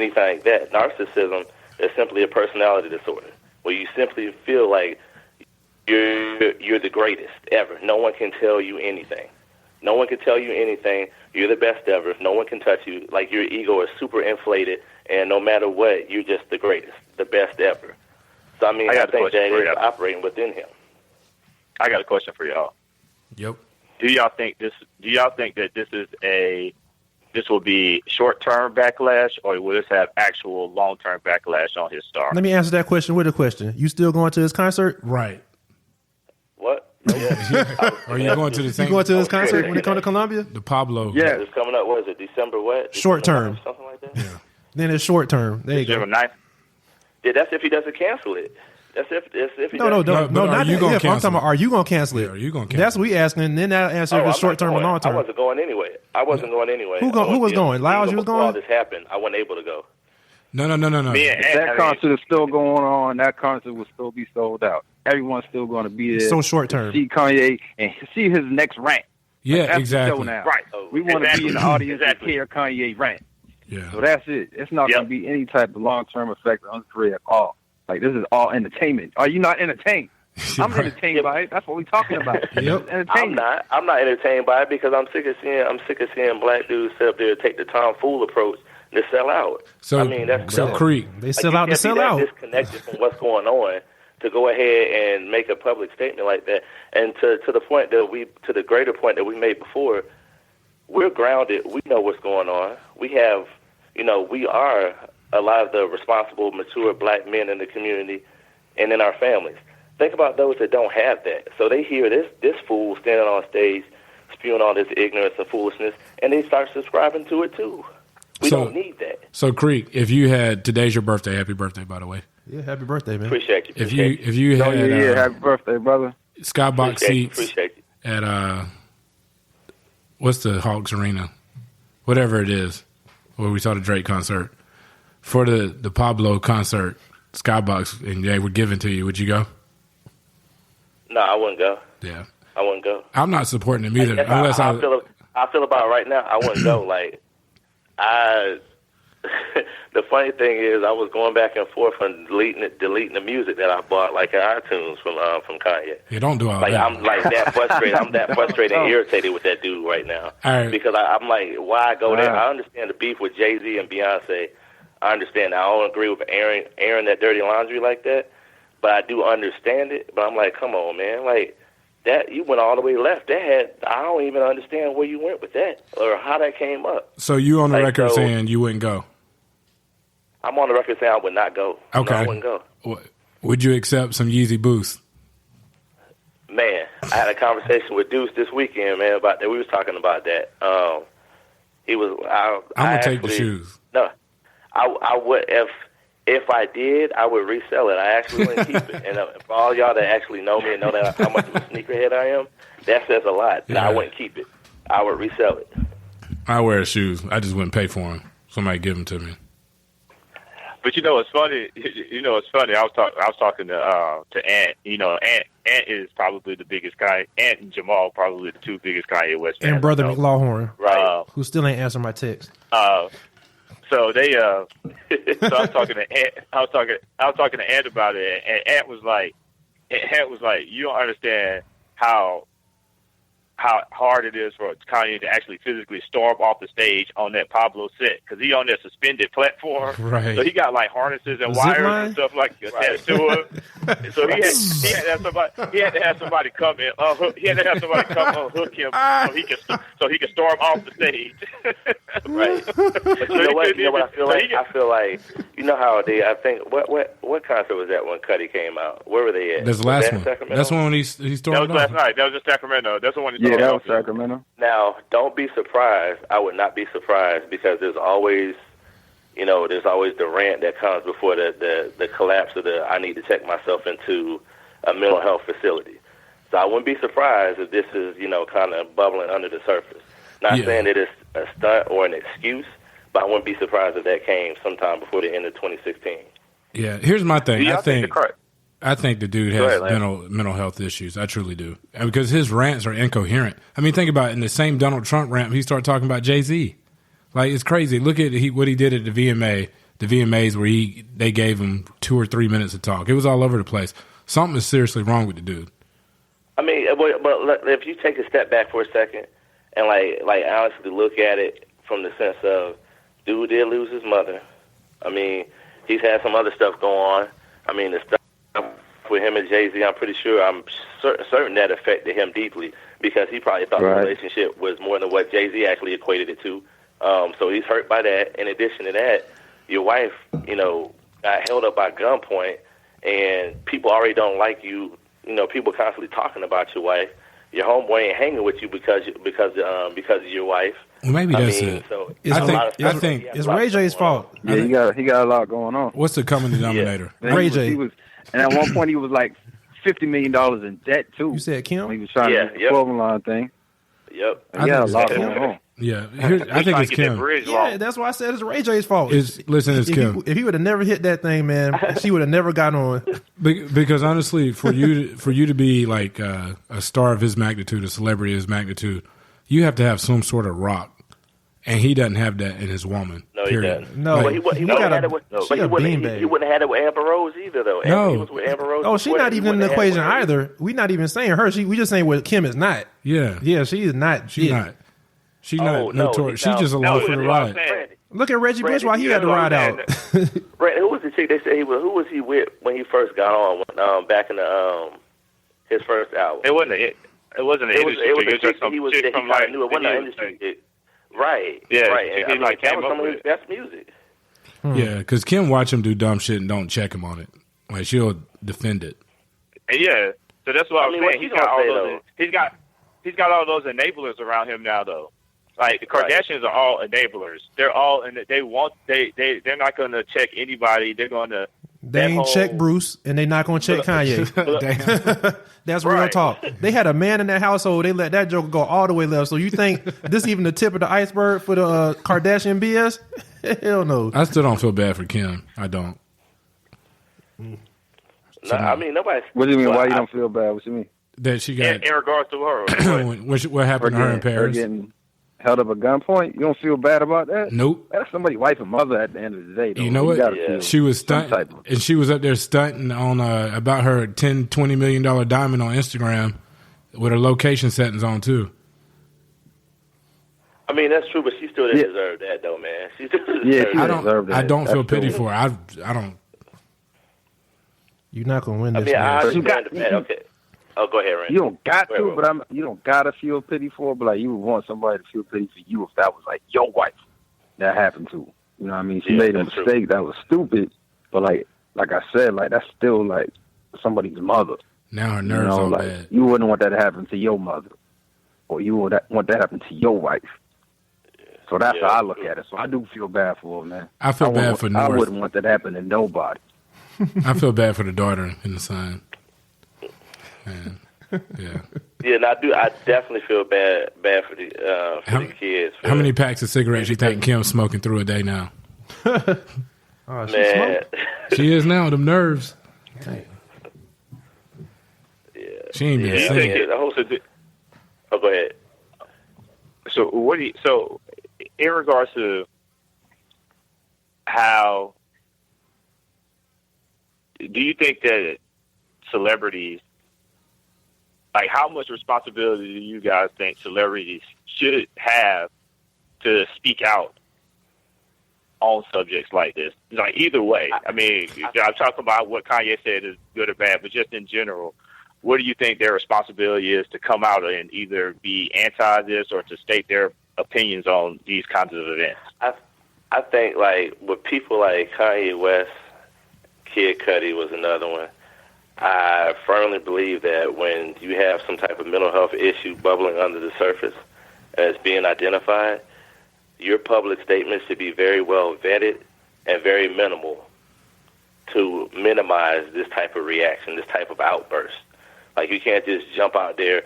anything like that. Narcissism is simply a personality disorder where you simply feel like you're the greatest ever. No one can tell you anything. No one can tell you anything. You're the best ever. No one can touch you. Like, your ego is super inflated, and no matter what, you're just the greatest, the best ever. So, I mean, I think that is operating within him. I got a question for y'all. Yep. Do y'all think that this will be short-term backlash, or will this have actual long-term backlash on his star? Let me answer that question with a question. You still going to his concert? Right. What? Are you going to the same? You going to his concert when they come to Columbia? The Pablo. Yeah, it's coming up. What is it? December what? Short term. Something like that. Yeah. Then it's short term. There you go. December 9th? Yeah, that's if he doesn't cancel it. That's if he No, doesn't. not you gonna if. I'm talking about, are you going to cancel it? Yeah, are you gonna cancel That's what we asking. And then that answer if it's short term or long term. I wasn't going anyway. Who was going? Lyles, you was Before all going? this happened, I wasn't able to go. No. That concert is still going on. That concert will still be sold out. Everyone's still going to be there. So short term. See Kanye and see his next rant. Yeah, That's exactly. The show now. Right. We want to be in the audience and hear Kanye rant. Yeah. So that's it. It's not going to be any type of long-term effect on his career at all. Like, this is all entertainment. Are you not entertained? I'm entertained by it. That's what we're talking about. Yep. I'm not entertained by it because I'm sick of seeing black dudes sit up there and take the tomfool approach to sell out. So, I mean, that's Creek. They sell out to sell out. Disconnected from what's going on to go ahead and make a public statement like that. And to the point that to the greater point that we made before, we're grounded. We know what's going on. We have, we are a lot of the responsible, mature black men in the community and in our families. Think about those that don't have that. So they hear this fool standing on stage spewing all this ignorance and foolishness, and they start subscribing to it too. We don't need that. So, Creek, if you had, today's your birthday. Happy birthday, by the way. Yeah, happy birthday, man. Appreciate you. If you had happy birthday, brother. Skybox seats Appreciate you. at what's the Hawks Arena, whatever it is, where we saw the Drake concert, for the Pablo concert, Skybox, and they were given to you, would you go? No, I wouldn't go. Yeah, I wouldn't go. I'm not supporting them either. Unless I feel about it right now, I wouldn't go. Like, the funny thing is, I was going back and forth on deleting the music that I bought, like in iTunes from Kanye. Yeah, don't do all that. I'm like that frustrated. I'm that frustrated and irritated with that dude right now. All right. Because I'm like, why go there? I understand the beef with Jay-Z and Beyoncé. I understand. I don't agree with airing that dirty laundry like that, but I do understand it. But I'm like, come on, man, like. That you went all the way left. I don't even understand where you went with that or how that came up. So you on the record saying you wouldn't go? I'm on the record saying I would not go. Okay. No, I wouldn't go. Would you accept some Yeezy boosts? Man, I had a conversation with Deuce this weekend, man, about that. We was talking about that. He was. I'm gonna take the shoes. No, I would if I did, I would resell it. I actually wouldn't keep it. And for all y'all that actually know me and know that how much of a sneakerhead I am, that says a lot. Yeah. I wouldn't keep it. I would resell it. I wear shoes. I just wouldn't pay for them. Somebody give them to me. But it's funny. It's funny. I was talking to Ant. Ant is probably the biggest guy. Ant and Jamal probably the two biggest Kanye West fans. And Brother McLawhorn, right? Who still ain't answering my text. So they, so I was talking to Ant. I was talking to Ant about it, and Ant was like, you don't understand how hard it is for Kanye to actually physically storm off the stage on that Pablo set because he on that suspended platform. Right. So he got like harnesses and wires and stuff like attached to him. So he had to have somebody come and unhook him so he can storm off the stage. Right. But you know what I feel like? I feel like how I think what concert was that when Cudi came out? Where were they at? That's the last one. That's one when he stormed off. That was last night. That was in Sacramento. That's the one. Yeah, that was Sacramento. Now, don't be surprised. I would not be surprised because there's always the rant that comes before the collapse of I need to check myself into a mental health facility. So I wouldn't be surprised if this is, kind of bubbling under the surface. Not saying that it's a stunt or an excuse, but I wouldn't be surprised if that came sometime before the end of 2016. Yeah, here's my thing. I think the dude has mental health issues. I truly do. Because his rants are incoherent. I mean, think about it. In the same Donald Trump rant, he started talking about Jay-Z. Like, it's crazy. Look at what he did at the VMA the VMAs where they gave him 2 or 3 minutes to talk. It was all over the place. Something is seriously wrong with the dude. I mean, but if you take a step back for a second and like honestly look at it from the sense of, dude did lose his mother. I mean, he's had some other stuff go on. I mean, the stuff with him and Jay-Z, I'm certain that affected him deeply because he probably thought the relationship was more than what Jay-Z actually equated it to. So he's hurt by that. In addition to that, your wife, got held up by gunpoint, and people already don't like you. People constantly talking about your wife. Your homeboy ain't hanging with you because of your wife. Well, maybe that's it. So I think it's Ray J's fault. Yeah, he got a lot going on. What's the common denominator? Yeah. Ray J. And at one point he was like $50 million in debt too. You said Kim? He was trying to do the clothing line thing. Yep. He got a lot going on. Yeah, I think it's Kim. Yeah, that's why I said it's Ray J's fault. It's Kim. If he would have never hit that thing, man, she would have never got on. Because honestly, for you to be like a star of his magnitude, a celebrity of his magnitude, you have to have some sort of rock, and he doesn't have that in his woman. No, period. He doesn't. No, but he wouldn't have had it with Amber Rose either, though. No. He was with Amber Rose. Oh, she's not even in the equation either. We're not even saying her. We just saying what Kim is not. Yeah, she is not. She's not. She's not notorious. She's just along for the ride. Look at Reggie Bush while he had to ride out. Right, who was the chick they said he was? Who was he with when he first got on? Back in the his first album. It wasn't an industry. It was a chick some he was. chick He from kind like of knew it wasn't an industry chick. Right. Yeah. Right. He And like that came was up some of with his it. best music. Yeah, because Kim watch him do dumb shit and don't check him on it. Like she'll defend it. And yeah. So that's what I'm saying. He's got all those. He's got all those enablers around him now, though. Like the Kardashians are all enablers. They're all and they're not going to check anybody. They're going to. They ain't check Bruce, and they not going to check Kanye. That's real talk. They had a man in that household. They let that joker go all the way left. So you think this even the tip of the iceberg for the Kardashian BS? Hell no. I still don't feel bad for Kim. I don't. No, I mean nobody. What do you mean? Why you don't feel bad? What you mean? That she got in regards to her. what happened to her in Paris? Getting held up at gunpoint. You don't feel bad about that? Nope. That's somebody's wife and mother at the end of the day. Though. You know what? She was stunting, and she was up there stunting on about her $10-20 million diamond on Instagram with her location settings on too. I mean that's true, but she still didn't deserve that though, man. She still deserved that. I don't feel pity for her. I don't. You're not gonna win this. I mean, I understand the fact. Okay. Oh, go ahead, Rand. You don't got to, but you don't gotta feel pity for her. But like, you would want somebody to feel pity for you if that was like your wife that happened to. You know what I mean? She made a mistake true. That was stupid, but like I said, like that's still like somebody's mother. Now her nerves are like, bad. You wouldn't want that to happen to your mother, or you would want that to happen to your wife. So that's how I look at it. So I do feel bad for her, man. I feel bad for North. I wouldn't want that to happen to nobody. I feel bad for the daughter and the son. Man. Yeah. Yeah, and I definitely feel bad for the kids. How many packs of cigarettes you think Kim's smoking through a day now? Man, she is now. Them nerves. Yeah. She ain't been singing. Oh, go ahead. So in regards to how do you think that celebrities, like how much responsibility do you guys think celebrities should have to speak out on subjects like this? Like either way, I mean, I'm talking about what Kanye said is good or bad, but just in general, what do you think their responsibility is to come out and either be anti this or to state their opinions on these kinds of events? I think like with people like Kanye West, Kid Cudi was another one. I firmly believe that when you have some type of mental health issue bubbling under the surface and it's being identified, your public statements should be very well vetted and very minimal to minimize this type of reaction, this type of outburst. Like you can't just jump out there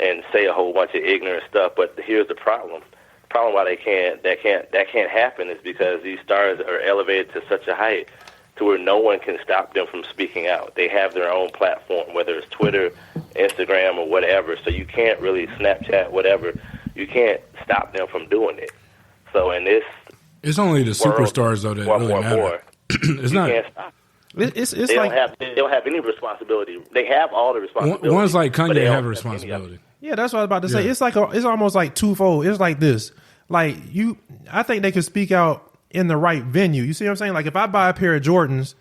and say a whole bunch of ignorant stuff. But here's the problem. The problem why that can't happen is because these stars are elevated to such a height to where no one can stop them from speaking out. They have their own platform, whether it's Twitter, Instagram, or whatever. So you can't really Snapchat, whatever. You can't stop them from doing it. So in this It's only the superstars though that really matter. It's not. It's they like don't have any responsibility. They have all the responsibility. One's like Kanye have a responsibility. Yeah, that's what I was about to say. It's like it's almost like twofold. It's like this. Like I think they could speak out in the right venue. You see what I'm saying? Like if I buy a pair of Jordans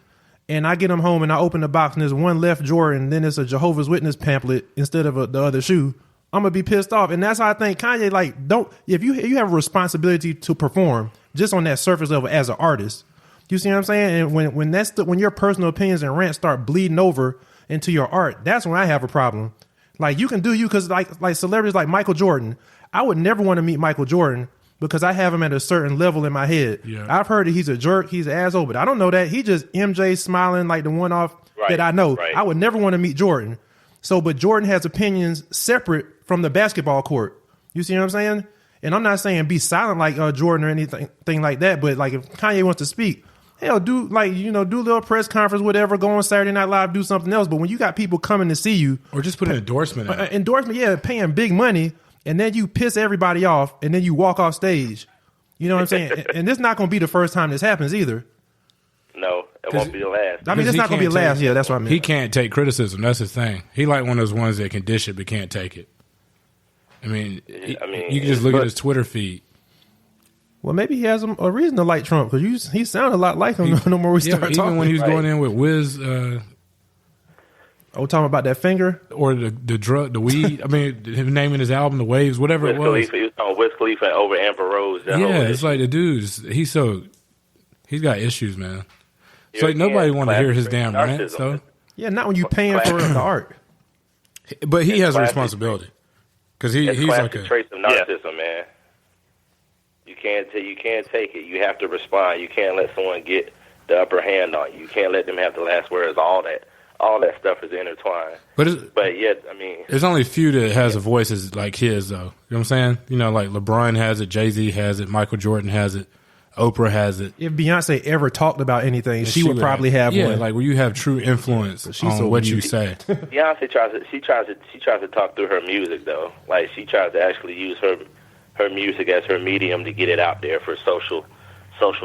and I get them home and I open the box and there's one left Jordan, then it's a Jehovah's Witness pamphlet instead of the other shoe, I'm gonna be pissed off. And that's how I think Kanye if you have a responsibility to perform just on that surface level as an artist. You see what I'm saying? And when your personal opinions and rants start bleeding over into your art, that's when I have a problem. Like you can do you because like celebrities like Michael Jordan, I would never want to meet Michael Jordan because I have him at a certain level in my head. Yeah. I've heard that he's a jerk, he's an asshole, but I don't know that. He just MJ smiling like the one off that I know. Right. I would never want to meet Jordan. So, but Jordan has opinions separate from the basketball court. You see what I'm saying? And I'm not saying be silent like Jordan or anything like that, but like if Kanye wants to speak, hell, do a little press conference, whatever, go on Saturday Night Live, do something else. But when you got people coming to see you. Or just put an endorsement in. Endorsement, paying big money. And then you piss everybody off, and then you walk off stage. You know what I'm saying? And this is not going to be the first time this happens either. No, it won't be the last. I mean, it's not going to be the last. Yeah, that's what I mean. He can't take criticism. That's his thing. He like one of those ones that can dish it but can't take it. I mean, you can just look at his Twitter feed. Well, maybe he has a reason to like Trump because he sounded a lot like him no more we start talking. Even when he was going in with Wiz. Talking about that finger or the drug, the weed. I mean, him naming his album "The Waves," whatever it was. He was on Wiz Khalifa over Amber Rose. It's like the dude. He's got issues, man. It's like nobody want to hear his damn rant. So not when you paying for the art. But he has a responsibility because he's like a trace of narcissism, man. You can't take it. You have to respond. You can't let someone get the upper hand on you. You can't let them have the last words. All that stuff is intertwined. But yet, I mean, there's only a few that has a voice like his, though. You know what I'm saying? You know, like LeBron has it, Jay-Z has it, Michael Jordan has it, Oprah has it. If Beyonce ever talked about anything, she would probably have one. Yeah, like where you have true influence on what you say. Beyonce tries to talk through her music, though. Like she tries to actually use her music as her medium to get it out there for social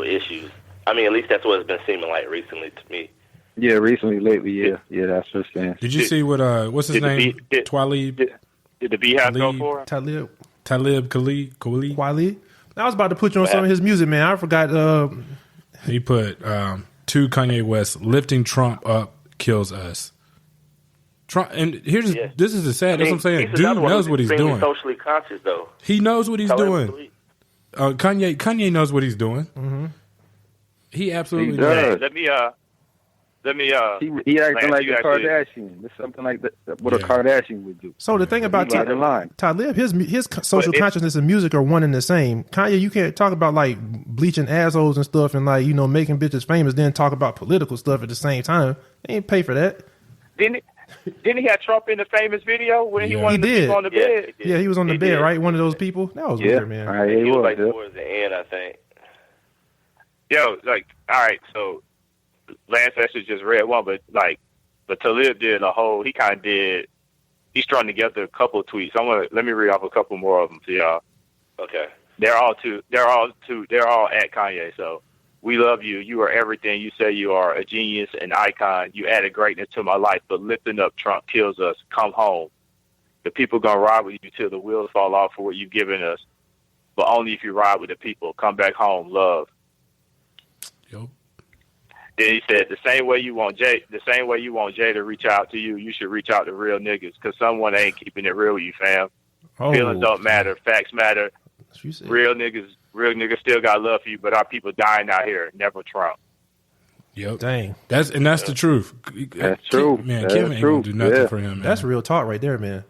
issues. I mean, at least that's what it's been seeming like recently to me. Yeah, lately, yeah, that's what I'm saying. Did you see what's his name? Twalib? Did the Beehive go for him? Talib Kweli. I was about to put you on some of his music, man. I forgot. He put to Kanye West, lifting Trump up kills us. Trump, and this is the sad. That's what I'm saying. Dude knows what he's doing. Socially conscious, though. He knows what he's doing. Kanye knows what he's doing. Mm-hmm. He absolutely does. Let me. He acting like a Kardashian. It's something like that. What a Kardashian would do. So the thing about Talib, his social consciousness and music are one and the same. Kanye, you can't talk about like bleaching assholes and stuff and like making bitches famous, then talk about political stuff at the same time. They ain't pay for that. Didn't he have Trump in the famous video when he wanted to be on the bed? Yeah, he was on the bed, right? One of those people. That was weird, man. He was like towards the end, I think. All right, so. Lance actually just read one, but Talib did he strung together a couple of tweets. Let me read off a couple more of them to y'all. Okay. They're all at Kanye. So, we love you. You are everything. You say you are a genius, an icon. You added greatness to my life, but lifting up Trump kills us. Come home. The people gonna ride with you till the wheels fall off for what you've given us, but only if you ride with the people. Come back home. Love. Yep. Then he said, the same way you want Jay to reach out to you, you should reach out to real niggas, because someone ain't keeping it real with you, fam. Feelings don't matter, facts matter. Real niggas still got love for you, but our people dying out here. Never Trump. Yep. Dang. That's the truth. That's true. Man, Kim ain't gonna do nothing for him, man. That's real talk right there, man.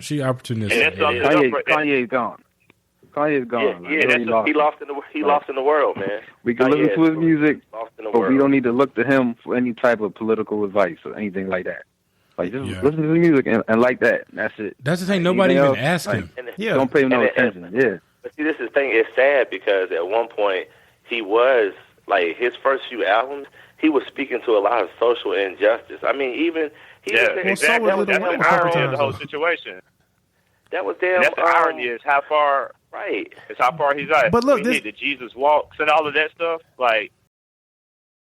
She opportunistic. Kanye's gone. Kanye's gone. He lost in the world, man. We can listen to his music, but we don't need to look to him for any type of political advice or anything like that. Like, just listen to the music and like that. That's it. That's the thing. Nobody even asked him. Don't pay him no attention. But see, this is the thing. It's sad because at one point he was like his first few albums. He was speaking to a lot of social injustice. I mean, even exactly. That's the irony of the whole situation. That was damn. That's the irony is how far Right. It's how far he's at. But look, he did the Jesus walks and all of that stuff. Like,